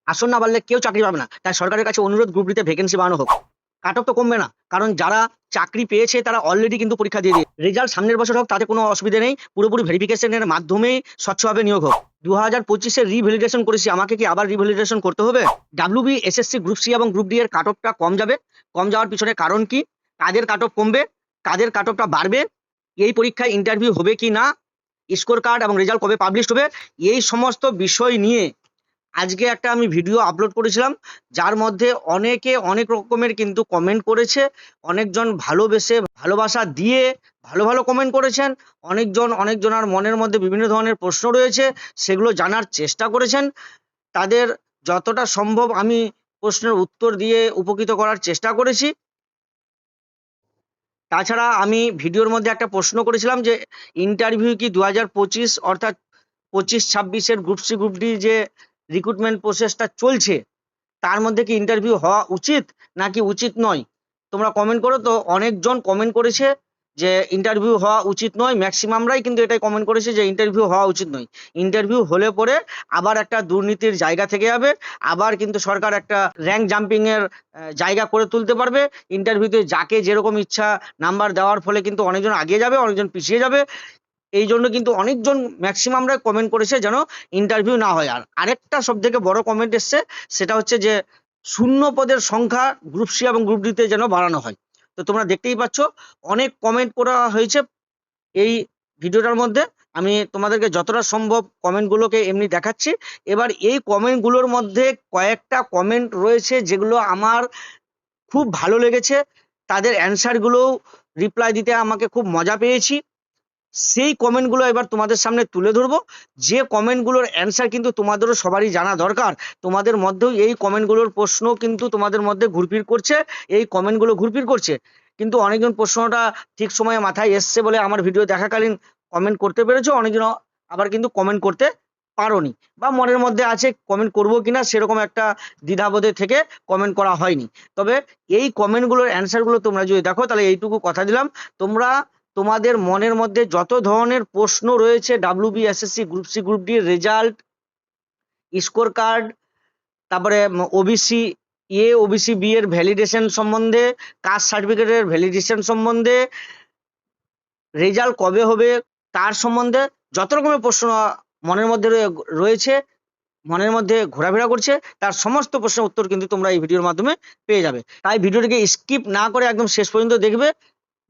আসন না বাড়লে কেউ চাকরি পাবে না। তাই সরকারের কাছে অনুরোধ গ্রুপ ডি তে ভ্যাকেন্সি বাড়ানো হোক। কাট অফ তো কমবে না। কারণ যারা চাকরি পেয়েছে তারা অলরেডি কিন্তু পরীক্ষা দিয়ে দিয়ে রেজাল্ট সামনের বছর হোক, তাতে কোনো অসুবিধা নেই। পুরোপুরি ভেরিফিকেশনের মাধ্যমেই স্বচ্ছভাবে নিয়োগ হোক। 2025 এর রিভ্যালিডেশন করেছি, আমাকে কি আবার রিভ্যালিডেশন করতে হবে? ডাব্লিউবি, এসএসসি, গ্রুপ সি এবং গ্রুপ ডি এর কাট অফটা কম যাবে। কম যাওয়ার পিছনে কারণ কি? কাদের কাট অফ কমবে, কাদের কাট অফটা বাড়বে, এই পরীক্ষায় ইন্টারভিউ হবে কি না, স্কোর কার্ড এবং রেজাল্ট কবে পাবলিশড হবে, এই সমস্ত বিষয় নিয়ে আজকে একটা আমি ভিডিও আপলোড করেছিলাম, যার মধ্যে অনেকে অনেক রকমের কিন্তু কমেন্ট করেছে। অনেকজন ভালোবেসে ভালোবাসা দিয়ে ভালো ভালো কমেন্ট করেছেন। অনেকজনার মনের মধ্যে বিভিন্ন ধরনের প্রশ্ন রয়েছে, সেগুলো জানার চেষ্টা করেছেন। তাদের যতটা সম্ভব আমি প্রশ্নের উত্তর দিয়ে উপকৃত করার চেষ্টা করেছি। তাছাড়া আমি ভিডিওর মধ্যে একটা প্রশ্ন করেছিলাম যে ইন্টারভিউ কি 2025 অর্থাৎ 25-26 এর গ্রুপ সি গ্রুপ ডি যে রিক্রুটমেন্ট প্রসেসটা চলছে, তার মধ্যে কি ইন্টারভিউ হওয়া উচিত নাকি উচিত নয়? তোমরা কমেন্ট করো। তো অনেকজন কমেন্ট করেছে যে ইন্টারভিউ হওয়া উচিত নয়। ম্যাক্সিমামরাই কিন্তু এটাই কমেন্ট করেছে যে ইন্টারভিউ হওয়া উচিত নয়। ইন্টারভিউ হলে পরে আবার একটা দুর্নীতির জায়গা থেকে যাবে, আবার কিন্তু সরকার একটা র্যাঙ্ক জাম্পিং এর জায়গা করে তুলতে পারবে। ইন্টারভিউতে যাকে যেরকম ইচ্ছা নাম্বার দেওয়ার ফলে কিন্তু অনেকজন আগিয়ে যাবে, অনেকজন পিছিয়ে যাবে। এই জন্য কিন্তু অনেকজন ম্যাক্সিমামরা কমেন্ট করেছে যেন ইন্টারভিউ না হয়। আর আরেকটা সব থেকে বড় কমেন্ট এসছে, সেটা হচ্ছে যে শূন্য পদের সংখ্যা গ্রুপ সি এবং গ্রুপ ডিতে যেন বাড়ানো হয়। তো তোমরা দেখতেই পাচ্ছ অনেক কমেন্ট করা হয়েছে এই ভিডিওটার মধ্যে। আমি তোমাদেরকে যতটা সম্ভব কমেন্টগুলোকে এমনি দেখাচ্ছি। এবার এই কমেন্টগুলোর মধ্যে কয়েকটা কমেন্ট রয়েছে যেগুলো আমার খুব ভালো লেগেছে। তাদের অ্যান্সারগুলোও রিপ্লাই দিতে আমাকে খুব মজা পেয়েছি। সেই কমেন্টগুলো এবার তোমাদের সামনে তুলে ধরবো। যে কমেন্টগুলোর অ্যান্সার কিন্তু তোমাদেরও সবারই জানা দরকার। তোমাদের মধ্যেও এই কমেন্টগুলোর প্রশ্ন কিন্তু তোমাদের মধ্যে ঘুরফির করছে, এই কমেন্টগুলো ঘুরফির করছে। কিন্তু অনেকজন প্রশ্নটা ঠিক সময়ে মাথায় এসছে বলে আমার ভিডিও দেখাকালীন কমেন্ট করতে পেরেছো, অনেকজন আবার কিন্তু কমেন্ট করতে পারোনি, বা মনের মধ্যে আছে কমেন্ট করবো কিনা সেরকম একটা দ্বিধাবোধে থেকে কমেন্ট করা হয়নি। তবে এই কমেন্টগুলোর অ্যান্সারগুলো তোমরা যদি দেখো, তাহলে এইটুকু কথা দিলাম, তোমরা তোমাদের মনের মধ্যে যত ধরনের প্রশ্ন রয়েছে WB, SSC, group C, group D result, score card, তারপরে ওবিসি এ, ওবিসি বি এর ভ্যালিডেশন সম্বন্ধে, কাস্ট সার্টিফিকেটের ভ্যালিডেশন সম্বন্ধে, রেজাল্ট কবে হবে তার সম্বন্ধে যত রকমের প্রশ্ন মনের মধ্যে রয়েছে, মনের মধ্যে ঘোরাফেরা করছে, তার সমস্ত প্রশ্নের উত্তর কিন্তু তোমরা এই ভিডিওর মাধ্যমে পেয়ে যাবে। তাই ভিডিওটিকে স্কিপ না করে একদম শেষ পর্যন্ত দেখবে।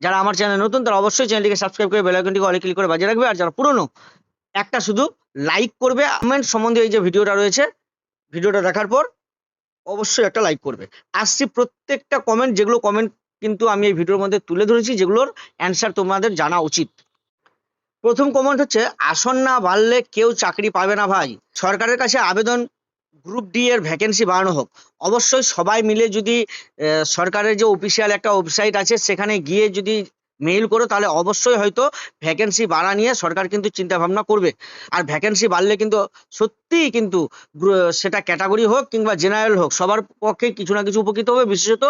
যারা আমার চ্যানেল নতুন তারা অবশ্যই চ্যানেলটিকে সাবস্ক্রাইব করে বেল আইকনটিকে অলে ক্লিক করে বাজিয়ে রাখবে। আর যারা পুরনো, একটা শুধু লাইক করবে। কমেন্ট সম্বন্ধে এই যে ভিডিওটা রয়েছে, ভিডিওটা দেখার পর অবশ্যই একটা লাইক করবে। আসছি প্রত্যেকটা কমেন্ট, যেগুলো কমেন্ট কিন্তু আমি এই ভিডিওর মধ্যে তুলে ধরেছি, যেগুলোর অ্যান্সার তোমাদের জানা উচিত। প্রথম কমেন্ট হচ্ছে, আসন না বাড়লে কেউ চাকরি পাবে না ভাই, সরকারের কাছে আবেদন গ্রুপ ডি এর ভ্যাকেন্সি বাড়ানো হোক। অবশ্যই সবাই মিলে যদি সরকারের যে অফিসিয়াল একটা ওয়েবসাইট আছে সেখানে গিয়ে যদি মেইল করো, তাহলে অবশ্যই হয়তো ভ্যাকেন্সি বাড়া নিয়ে সরকার কিন্তু চিন্তা ভাবনা করবে। আর ভ্যাকেন্সি বাড়লে কিন্তু সত্যিই কিন্তু সেটা ক্যাটাগরি হোক কিংবা জেনারেল হোক, সবার পক্ষে কিছু না কিছু উপকৃত হবে। বিশেষত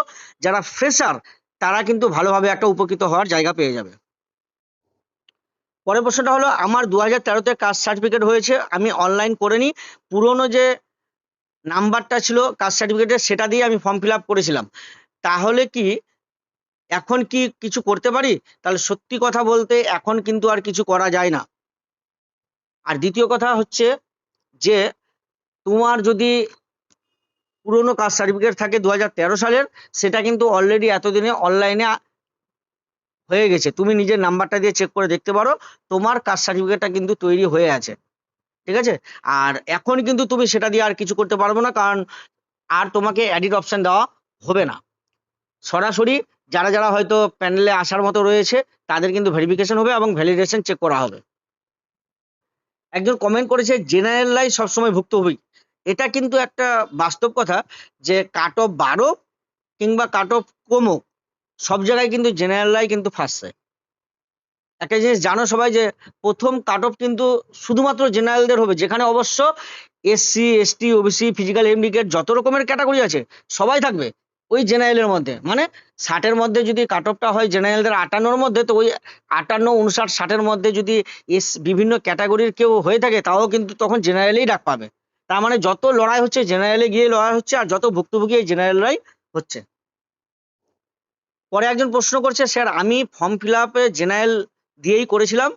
যারা ফ্রেশার, তারা কিন্তু ভালোভাবে একটা উপকৃত হওয়ার জায়গা পেয়ে যাবে। পরের প্রশ্নটা হলো, আমার 2013-তে কাস্ট সার্টিফিকেট হয়েছে, আমি অনলাইন করে নিই, পুরনো যে নাম্বারটা ছিল কাস্ট সার্টিফিকেটের সেটা দিয়ে আমি ফর্ম ফিল আপ করেছিলাম, তাহলে কি এখন কি কিছু করতে পারি? তাহলে সত্যি কথা বলতে এখন কিন্তু আর কিছু করা যায় না। আর দ্বিতীয় কথা হচ্ছে যে তোমার যদি পুরনো কাস্ট সার্টিফিকেট থাকে 2013 সালের, সেটা কিন্তু অলরেডি এতদিনে অনলাইনে হয়ে গেছে। তুমি নিজের নাম্বারটা দিয়ে চেক করে দেখতে পারো, তোমার কাস্ট সার্টিফিকেটটা কিন্তু তৈরি হয়ে আছে। ঠিক আছে? আর এখন কিন্তু তুমি সেটা দিয়ে আর কিছু করতে পারবে না, কারণ আর তোমাকে এডিট অপশন দেওয়া হবে না। সরাসরি যারা যারা হয়তো প্যানেলে আসার মতো রয়েছে তাদের কিন্তু ভেরিফিকেশন হবে এবং ভ্যালিডেশন চেক করা হবে। একজন কমেন্ট করেছে, জেনারেলাই সবসময় ভুক্তভোগী। এটা কিন্তু একটা বাস্তব কথা যে কাট অফ বাড়ো কিংবা কাট অফ কমুক, সব জায়গায় কিন্তু জেনারেলাই কিন্তু ফার্স্ট। একটা জিনিস জানো সবাই, যে প্রথম কাট অফ কিন্তু শুধুমাত্র জেনারেলদের হবে, যেখানে অবশ্য SC, ST, OBC, physical handicap যত রকমের ক্যাটাগরি আছে সবাই থাকবে ওই জেনারেলের মধ্যে। মানে 60-এর মধ্যে যদি কাট অফটা হয় জেনারেলদের 58-র মধ্যে, তো ওই 58, 59, 60-এর মধ্যে যদি বিভিন্ন ক্যাটাগরির কেউ হয়ে থাকে, তাও কিন্তু তখন জেনারেলেই ডাক পাবে। তার মানে যত লড়াই হচ্ছে জেনারেলে গিয়ে লড়াই হচ্ছে, আর যত ভুক্তভোগী এই জেনারেলরাই হচ্ছে। পরে একজন প্রশ্ন করছে, স্যার আমি ফর্ম ফিল আপে জেনারেল দিয়েই করেছিলাম,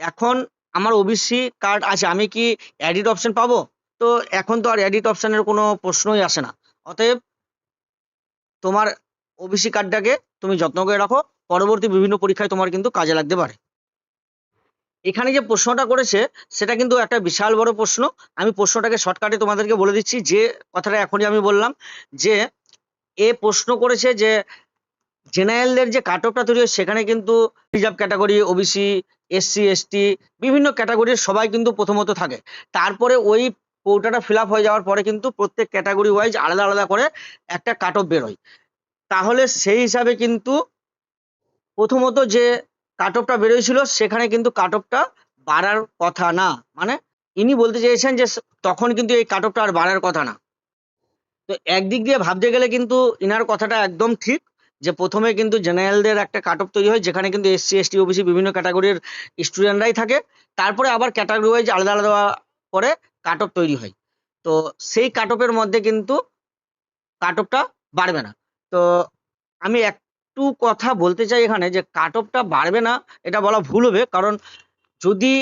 এখন আমার ওবিসি কার্ড আছে, আমি কি এডিট অপশন পাবো? তো এখন তো আর এডিট অপশনের কোনো প্রশ্নই আসে না। অতএব তোমার ওবিসি কার্ডটাকে তুমি যত্ন করে রাখো, পরবর্তী বিভিন্ন পরীক্ষায় তোমার কিন্তু কাজে লাগতে পারে। এখানে যে প্রশ্নটা করেছে সেটা কিন্তু একটা বিশাল বড় প্রশ্ন। আমি প্রশ্নটাকে শর্টকাটে তোমাদেরকে বলে দিচ্ছি, যে কথাটা এখনই আমি বললাম, যে এ প্রশ্ন করেছে যে জেনারেলদের যে কাট অফটা তৈরি হয় সেখানে কিন্তু reserve category, OBC, SC, ST বিভিন্ন ক্যাটাগরির সবাই কিন্তু প্রথমত থাকে। তারপরে ওই কোটাটা ফিল আপ হয়ে যাওয়ার পরে কিন্তু প্রত্যেক ক্যাটাগরি ওয়াইজ আলাদা আলাদা করে একটা কাট অফ বেরোয়। তাহলে সেই হিসাবে কিন্তু প্রথমত যে কাট অফটা বেরোয়ছিল সেখানে কিন্তু কাট অফটা বাড়ার কথা না, মানে ইনি বলতে চেয়েছেন যে তখন কিন্তু এই কাট অফটা আর বাড়ার কথা না। তো একদিক দিয়ে ভাবতে গেলে কিন্তু ইনার কথাটা একদম ঠিক, যে প্রথমে কিন্তু জেনারেলদের একটা কাট অফ তৈরি হয় যেখানে কিন্তু এসসি, এসটি, ওবিসি বিভিন্ন ক্যাটাগরির স্টুডেন্টরাই থাকে, তারপরে আবার ক্যাটাগরি ওয়াইজ আলাদা আলাদা করে কাট অফ তৈরি হয়। তো সেই কাট অফের মধ্যে কিন্তু কাট অফটা বাড়বে না। তো আমি একটু কথা বলতে চাই এখানে, যে কাট অফটা বাড়বে না এটা বলা ভুল হবে, কারণ যদি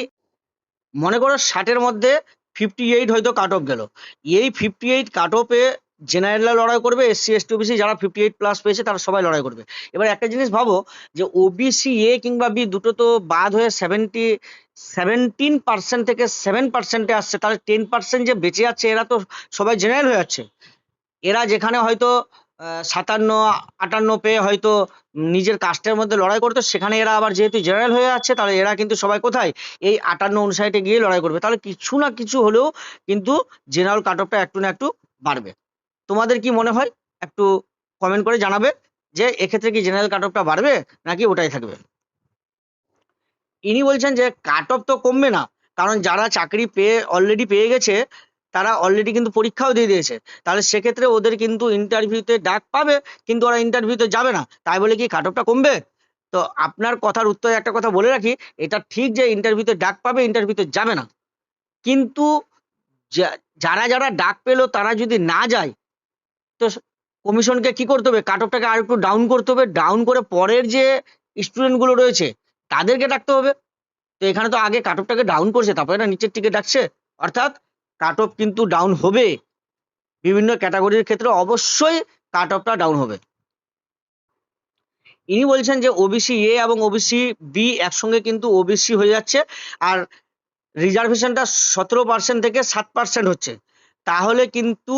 মনে করো 60-এর মধ্যে 58 হয়তো কাট অফ গেল, এই 58 কাট অফে জেনারেলরা লড়াই করবে, এসসি, এসটি, ওবিসি যারা 58 প্লাস পেয়েছে তারা সবাই লড়াই করবে। এবার একটা জিনিস ভাবো, যে ওবিসি এ কিংবা বি দুটো তো বাদ হয়ে 17% থেকে 7%-এ আসছে, তাহলে 10% যে বেঁচে যাচ্ছে এরা তো সবাই জেনারেল হয়ে যাচ্ছে। এরা যেখানে হয়তো 57-58 পেয়ে হয়তো নিজের কাস্টের মধ্যে লড়াই করতো, সেখানে এরা আবার যেহেতু জেনারেল হয়ে যাচ্ছে, তাহলে এরা কিন্তু সবাই কোথায় এই 58-59-এ গিয়ে লড়াই করবে। তাহলে কিছু না কিছু হলেও কিন্তু জেনারেল কাট অফটা একটু না একটু বাড়বে। তোমাদের কি মনে হয় একটু কমেন্ট করে জানাবে, যে এক্ষেত্রে কি জেনারেল কাট অফটা বাড়বে নাকি ওটাই থাকবে। ইনি বলছেন যে কাট অফ তো কমবে না, কারণ যারা চাকরি অলরেডি পেয়ে গেছে তারা অলরেডি কিন্তু পরীক্ষাও দিয়ে দিয়েছে, তাহলে সেক্ষেত্রে ওদের কিন্তু ইন্টারভিউতে ডাক পাবে, কিন্তু ওরা ইন্টারভিউতে যাবে না, তাই বলে কি কাট অফটা কমবে? তো আপনার কথার উত্তরে একটা কথা বলে রাখি, এটা ঠিক যে ইন্টারভিউতে ডাক পাবে, ইন্টারভিউতে যাবে না, কিন্তু যারা যারা ডাক পেলো তারা যদি না যায়, তো কমিশনকে কি করতে হবে, কাট অফটাকে আর একটু ডাউন করতে হবে, ডাউন করে পরের যে স্টুডেন্ট গুলো রয়েছে তাদেরকে ডাকতে হবে। তো এখানে তো আগে কাট অফটাকে ডাউন করছে, তারপরে না নিচের টিকে ডাকছে, অর্থাৎ কাট অফ কিন্তু ডাউন হবে, বিভিন্ন ক্যাটাগরির ক্ষেত্রে অবশ্যই কাট অফটা ডাউন হবে। ইনি বলছেন যে ওবিসি এ এবং ওবিসি বি একসঙ্গে কিন্তু ওবিসি হয়ে যাচ্ছে, আর রিজার্ভেশনটা 17% থেকে 7% হচ্ছে, তাহলে কিন্তু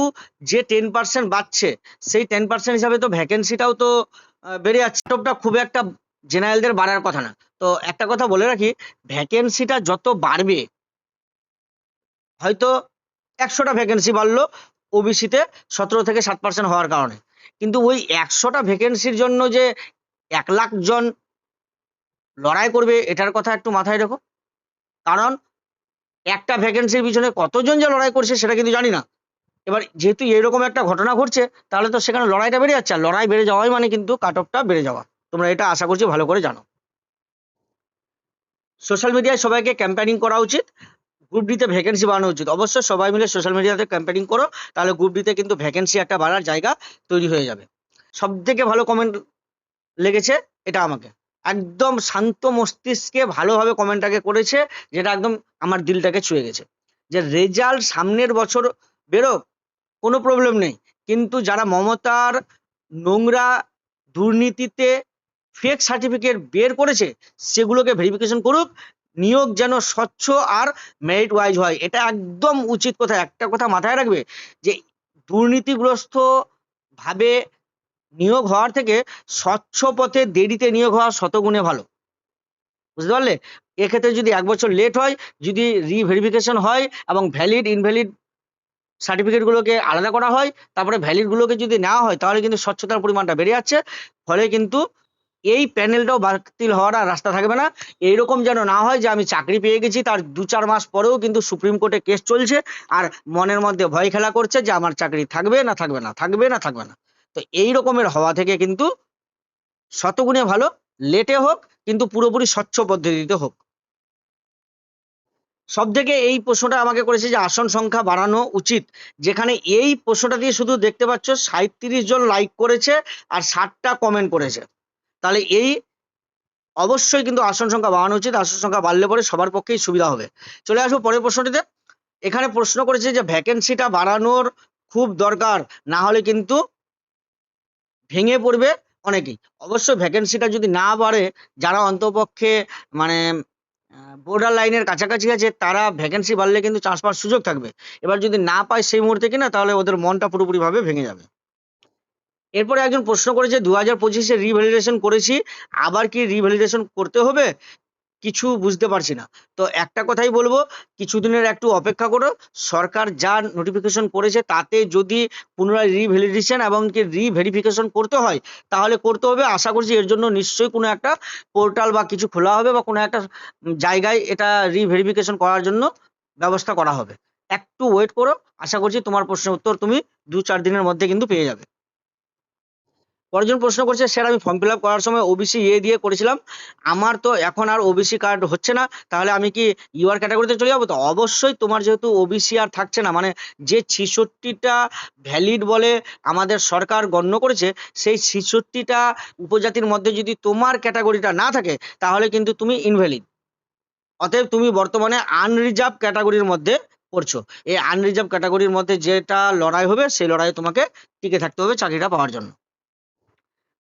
যে 10% বাড়ছে সেই 10% হিসাবে তো ভ্যাকেন্সিটাও তো বেড়ে যাচ্ছে। কাট অফটা খুব একটা জেনারেলদের বাড়ার কথা না। তো একটা কথা বলে রাখি, ভ্যাকেন্সিটা যত বাড়বে, হয়তো 100টা ভ্যাকেন্সি বাড়লো ওবিসিতে 17 থেকে 7% হওয়ার কারণে, কিন্তু ওই 100টা ভ্যাকেন্সির জন্য যে 1 লাখ জন লড়াই করবে এটার কথা একটু মাথায় রেখো, কারণ একটা ভ্যাকেন্সির পিছনে কতজন যে লড়াই করছে সেটা কিন্তু জানি না। এবার যেহেতু এরকম একটা ঘটনা ঘটছে, তাহলে তো সেখানে লড়াইটা বেড়ে যাচ্ছে, আর লড়াই বেড়ে যাওয়াই মানে কিন্তু কাট অফটা বেড়ে যাওয়া, তোমরা এটা আশা করছি ভালো করে জানো। সোশ্যাল মিডিয়ায় সবাইকে ক্যাম্পেইনিং করা উচিত, গ্রুপ ডিতে ভ্যাকেন্সি বাড়ানো উচিত, অবশ্যই সবাই মিলে সোশ্যাল মিডিয়াতে ক্যাম্পেইনিং করো, তাহলে গ্রুপ ডিতে কিন্তু ভ্যাকেন্সি একটা বাড়ার জায়গা তৈরি হয়ে যাবে। সব থেকে ভালো কমেন্ট লেগেছে এটা আমাকে, একদম শান্ত মস্তিষ্কে ভালোভাবে কমেন্টটাকে করেছে, যেটা একদম আমার দিলটাকে ছুঁয়ে গেছে, যে রেজাল্ট সামনের বছর বেরোক, কোনো প্রবলেম নেই, কিন্তু যারা মমতার নোংরা দুর্নীতিতে ফেক সার্টিফিকেট বের করেছে সেগুলোকে ভেরিফিকেশন করুক, নিয়োগ যেন স্বচ্ছ আর মেরিট ওয়াইজ হয়, এটা একদম উচিত কথা। একটা কথা মাথায় রাখবে, যে দুর্নীতিগ্রস্ত ভাবে নিয়োগ হওয়ার থেকে স্বচ্ছ পথে দেরিতে নিয়োগ হওয়া শতগুণে ভালো, বুঝতে পারলে? এক্ষেত্রে যদি 1 বছর লেট হয়, যদি রিভেরিফিকেশন হয় এবং ভ্যালিড ইনভ্যালিড সার্টিফিকেটগুলোকে আলাদা করা হয়, তারপরে ভ্যালিডগুলোকে যদি নেওয়া হয়, তাহলে কিন্তু স্বচ্ছতার পরিমাণটা বেড়ে যাচ্ছে, ফলে কিন্তু এই প্যানেলটাও বাতিল হওয়ার আর রাস্তা থাকবে না। এইরকম যেন না হয় যে আমি চাকরি পেয়ে গেছি, তার 2-4 মাস পরেও কিন্তু সুপ্রিম কোর্টে কেস চলছে, আর মনের মধ্যে ভয় খেলা করছে যে আমার চাকরি থাকবে না থাকবে না, থাকবে না থাকবে না। তো এই রকমের হওয়া থেকে কিন্তু শতগুণে ভালো লেটে হোক, কিন্তু পুরোপুরি স্বচ্ছ পদ্ধতিতে হোক। সব থেকে এই প্রশ্নটা আমাকে করেছে যে আসন সংখ্যা বাড়ানো উচিত, যেখানে এই প্রশ্নটা দিয়ে শুধু দেখতে পাচ্ছ 37 জন লাইক করেছে আর 60টা কমেন্ট করেছে। তাহলে এই অবশ্যই কিন্তু আসন সংখ্যা বাড়ানো উচিত, আসন সংখ্যা বাড়লে পরে সবার পক্ষেই সুবিধা হবে। চলে আসবো পরের প্রশ্নটিতে। এখানে প্রশ্ন করেছে যে ভ্যাকেন্সিটা বাড়ানোর খুব দরকার, না হলে কিন্তু ভেঙে পড়বে অনেকেই। অবশ্যই ভ্যাকেন্সিটা যদি না বাড়ে, যারা অন্তপক্ষে মানে বর্ডার লাইনের কাছাকাছি আছে, তারা ভ্যাকেন্সি বাড়লে কিন্তু চান্স পাওয়ার সুযোগ থাকবে। এবার যদি না পায় সেই মুহূর্তে কিনা, তাহলে ওদের মনটা পুরোপুরিভাবে ভেঙে যাবে। এরপরে একজন প্রশ্ন করেছে 2025-এ রিভ্যালিডেশন করেছি, আবার কি রিভ্যালিডেশন করতে হবে? কিছু বুঝতে পারছি না। তো একটা কথাই বলবো, কিছুদিনের একটু অপেক্ষা করো। সরকার যা নোটিফিকেশন করেছে তাতে যদি পুনরায় রিভ্যালিডেশন এবং কি রিভেরিফিকেশন করতে হয়, তাহলে করতে হবে। আশা করছি এর জন্য নিশ্চয়ই কোনো একটা পোর্টাল বা কিছু খোলা হবে, বা কোনো একটা জায়গায় এটা রিভেরিফিকেশন করার জন্য ব্যবস্থা করা হবে। একটু ওয়েট করো, আশা করছি তোমার প্রশ্নের উত্তর তুমি 2-4 দিনের মধ্যে কিন্তু পেয়ে যাবে। পরেরজন প্রশ্ন করছে, স্যার আমি ফর্ম ফিল আপ করার সময় ওবিসি দিয়ে করেছিলাম, আমার তো এখন আর ওবিসি কার্ড হচ্ছে না, তাহলে আমি কি ইউআর ক্যাটাগরিতে চলে যাবো? তো অবশ্যই তোমার যেহেতু ওবিসি আর থাকছে না, মানে যে 66টা ভ্যালিড বলে আমাদের সরকার গণ্য করেছে, সেই 66টা উপজাতির মধ্যে যদি তোমার ক্যাটাগরিটা না থাকে, তাহলে কিন্তু তুমি ইনভ্যালিড। অতএব তুমি বর্তমানে আনরিজার্ভ ক্যাটাগরির মধ্যে পড়ছো। এই আনরিজার্ভ ক্যাটাগরির মধ্যে যেটা লড়াই হবে, সেই লড়াইয়ে তোমাকে টিকে থাকতে হবে চাকরিটা পাওয়ার জন্য।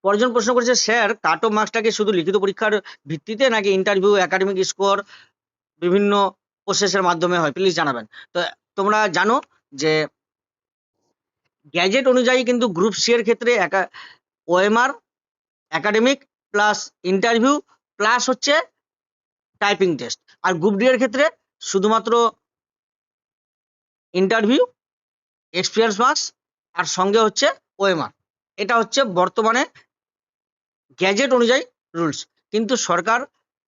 পরেরজন প্রশ্ন করেছে, স্যার কাট অফ মার্কসটা কি শুধু লিখিত পরীক্ষার ভিত্তিতে, নাকি ইন্টারভিউ, একাডেমিক স্কোর বিভিন্ন প্রসেসের মাধ্যমে হয়? প্লিজ জানাবেন। তো তোমরা জানো যে গ্যাজেট অনুযায়ী কিন্তু গ্রুপ সি এর ক্ষেত্রে OMR, academic plus interview plus হচ্ছে টাইপিং টেস্ট, আর গ্রুপ ডি এর ক্ষেত্রে শুধুমাত্র ইন্টারভিউ, এক্সপিরিয়েন্স মার্কস আর সঙ্গে হচ্ছে ওএমআর। এটা হচ্ছে বর্তমানে গ্যাজেট অনুযায়ী রুলস। কিন্তু সরকার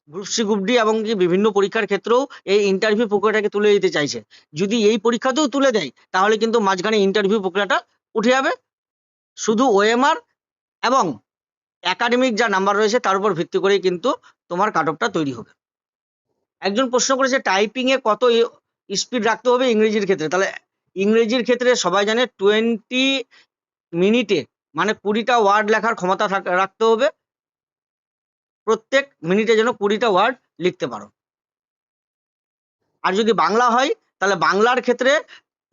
গ্রুপ সি, গ্রুপ ডি এবং কি বিভিন্ন পরীক্ষার ক্ষেত্রেও এই ইন্টারভিউ প্রক্রিয়াটাকে তুলে দিতে চাইছে। যদি এই পরীক্ষাতেও তুলে দেয়, তাহলে কিন্তু মাঝখানে ইন্টারভিউ প্রক্রিয়াটা উঠে যাবে। শুধু ওএমআর এবং একাডেমিক যা নাম্বার রয়েছে তার উপর ভিত্তি করেই কিন্তু তোমার কাট অফটা তৈরি হবে। একজন প্রশ্ন করেছে টাইপিং এ কত স্পিড রাখতে হবে ইংরেজির ক্ষেত্রে? তাহলে ইংরেজির ক্ষেত্রে সবাই জানে 20 মিনিটে মানে 20টা ওয়ার্ড লেখার ক্ষমতা রাখতে হবে। প্রত্যেক মিনিটে যেন 20টা ওয়ার্ড লিখতে পারো। আর যদি বাংলা হয়, তাহলে বাংলার ক্ষেত্রে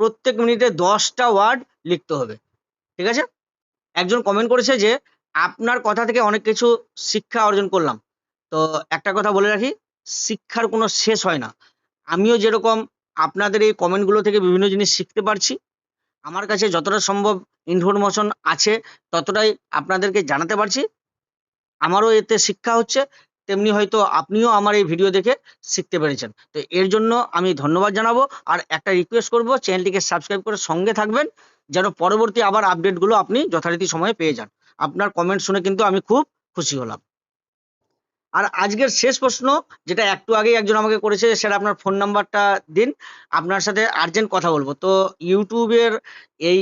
প্রত্যেক মিনিটে 10টা ওয়ার্ড লিখতে হবে। ঠিক আছে? একজন কমেন্ট করেছে যে আপনার কথা থেকে অনেক কিছু শিক্ষা অর্জন করলাম। তো একটা কথা বলে রাখি, শিক্ষার কোনো শেষ হয় না। আমিও যেরকম আপনাদের এই কমেন্টগুলো থেকে বিভিন্ন জিনিস শিখতে পারছি, আমার কাছে যতটা সম্ভব ইনফরমেশন আছে ততটাই আপনাদেরকে জানাতে পারছি। আমারও এতে শিক্ষা হচ্ছে, তেমনি হয়তো আপনিও আমার এই ভিডিও দেখে শিখতে পেরেছেন। তো এর জন্য আমি ধন্যবাদ জানাবো, আর একটা রিকোয়েস্ট করব, চ্যানেলটিকে সাবস্ক্রাইব করে সঙ্গে থাকবেন, যেন পরবর্তী আবার আপডেটগুলো আপনি যথারীতি সময়ে পেয়ে যান। আপনার কমেন্ট শুনে কিন্তু আমি খুব খুশি হলাম। আর আজকের শেষ প্রশ্ন, যেটা একটু আগেই একজন আমাকে করেছে, স্যার আপনার ফোন নাম্বারটা দিন, আপনার সাথে আর্জেন্ট কথা বলবো। তো ইউটিউবের এই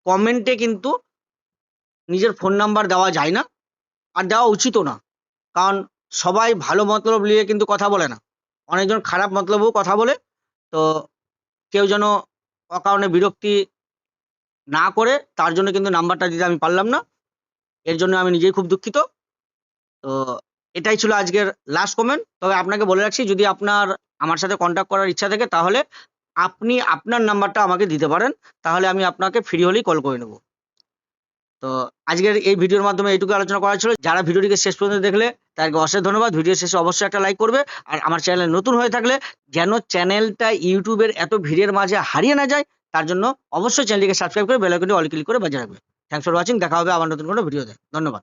কমেন্টে কিন্তু নিজের ফোন নাম্বার দেওয়া যায় না, আর দেওয়া উচিতও না। কারণ সবাই ভালো মতলব নিয়ে কিন্তু কথা বলে না, অনেকজন খারাপ মতলবেও কথা বলে। তো কেউ যেন অকারণে বিরক্তি না করে, তার জন্য কিন্তু নাম্বারটা দিতে আমি পারলাম না। এর জন্য আমি নিজেই খুব দুঃখিত। তো এটাই ছিল আজকের লাস্ট কমেন্ট। তবে আপনাকে বলে রাখছি, যদি আপনার আমার সাথে কন্ট্যাক্ট করার ইচ্ছা থাকে, তাহলে আপনি আপনার নাম্বারটা আমাকে দিতে পারেন, তাহলে আমি আপনাকে ফ্রি হলেই কল করে নেব। তো আজকের এই ভিডিওর মাধ্যমে এইটুকু আলোচনা করা ছিল। যারা ভিডিওটিকে শেষ পর্যন্ত দেখলে তাদেরকে অশেষ ধন্যবাদ। ভিডিও শেষে অবশ্যই একটা লাইক করবে, আর আমার চ্যানেলে নতুন হয়ে থাকলে যেন চ্যানেলটা ইউটিউবের এত ভিড়ের মাঝে হারিয়ে না যায়, তার জন্য অবশ্যই চ্যানেলটিকে সাবস্ক্রাইব করে বেল আইকনটি অল ক্লিক করে বাজিয়ে রাখবে। Thanks for watching. দেখা হবে আবার নতুন কোনো ভিডিওতে। ধন্যবাদ।